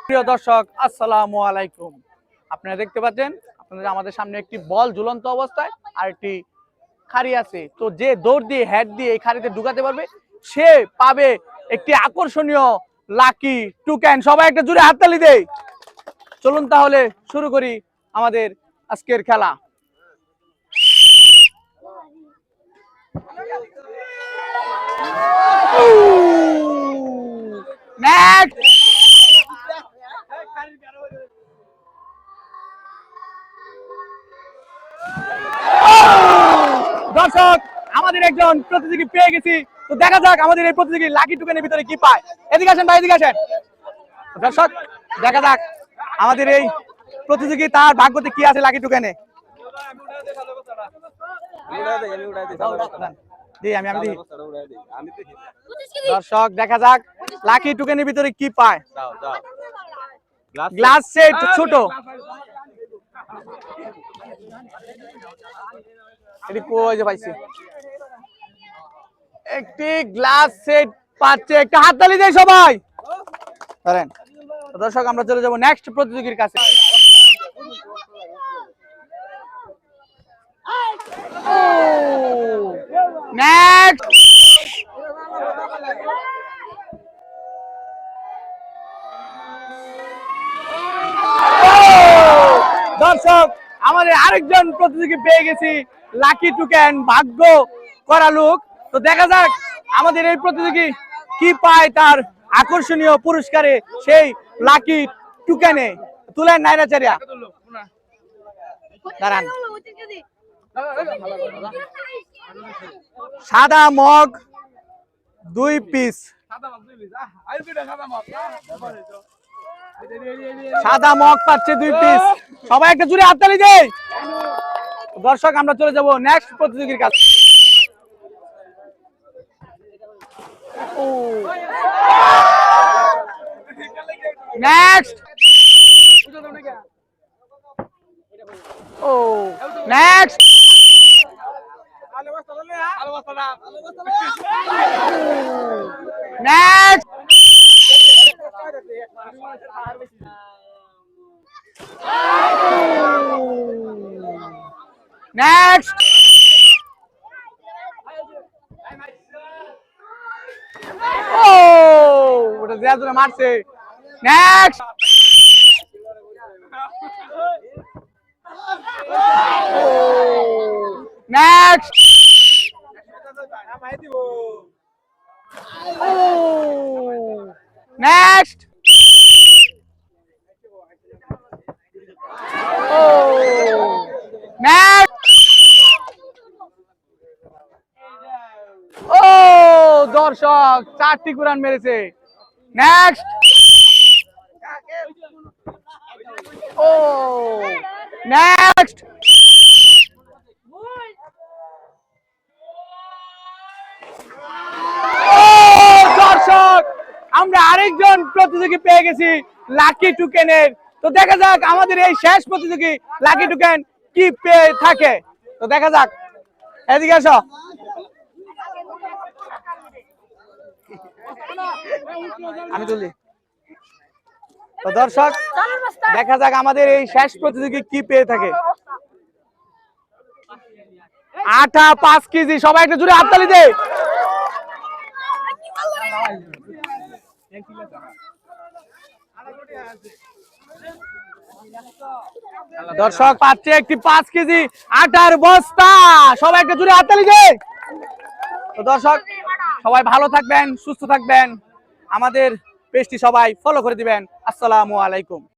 প্রিয় দর্শক, আসসালামু আলাইকুম। আপনারা দেখতে পাচ্ছেন আপনাদের আমাদের সামনে একটি বল ঝুলন্ত অবস্থায় আর একটি খাড়ি আছে। তো যে দৌড় দিয়ে হেড দিয়ে এই খাড়িতে ঢুকাতে পারবে সে পাবে একটি আকর্ষণীয় লাকি টুকেন। সবাই একটা জোরে হাততালি দেই। চলুন তাহলে শুরু করি আমাদের আজকের খেলা। দর্শক, আমাদের একজন প্রতিযোগী পেয়ে গেছি। তো দেখা যাক আমাদের এই প্রতিযোগী লাকি টুকেনের ভিতরে কি পায়। এদিকে আসেন ভাই, এদিকে আসেন। দর্শক, দেখা যাক আমাদের এই প্রতিযোগী তার ভাগ্যতে কি আছে লাকি টুকেনে। দর্শক, দেখা যাক লাকি টুকেনের ভিতরে কি পায়। গ্লাস সেট ছোট, একটি গ্লাস সেট পাচ্ছে। একটা হাততালি দেয় সবাই। দর্শক, আমরা চলে যাব নেক্সট প্রতিযোগীর কাছে। দর্শক, আমাদের আরেকজন প্রতিযোগী পেয়ে গেছি লাকি টুকেন, ভাগ্য করা লোক। তো দেখা যাক আমাদের এই প্রতিযোগী কি পায় তার আকর্ষণীয় পুরস্কারে সেই লাকি টুকেনে। তুলেন নাইরাচারিয়া, দাঁড়ান। সাদা মগ 2 পিস, সাদা মগ পাচ্ছে 2 পিস। সবাই একটা জোরে হাততালি দেই। দর্শক, আমরা চলে যাব নেক্সট প্রতিযোগীর কাছে। নেক্সট নেক্সট নেক্সট নেক্সট ওটা দেয়া ধরে মারছে। Next next next next. ও দর্শক, 4টি কুরান মেরেছে। নেক্সট। ও নেক্সট। দর্শক, আমরা আরেকজন প্রতিযোগী পেয়ে গেছি লাকি টুকেনের। তো দেখা যাক আমাদের এই শেষ প্রতিযোগী লাকি টুকেন কি পেয়ে থাকে। তো দেখা যাক, এদিকে আসো। আমি তুলি। তো দর্শক, দেখা যাক আমাদের এই শেষ প্রতিযোগী কি পেয়ে থাকে। আটা 5 কেজি। সবাই একটা জোরে হাততালি দে। দর্শক, পাচ্ছে একটি 5 কেজি আটার বস্তা। সবাই একটা জোরে হাততালি দে। তো দর্শক, সবাই ভালো থাকবেন, সুস্থ থাকবেন। আমাদের পেজটি সবাই ফলো করে দিবেন। আসসালামু আলাইকুম।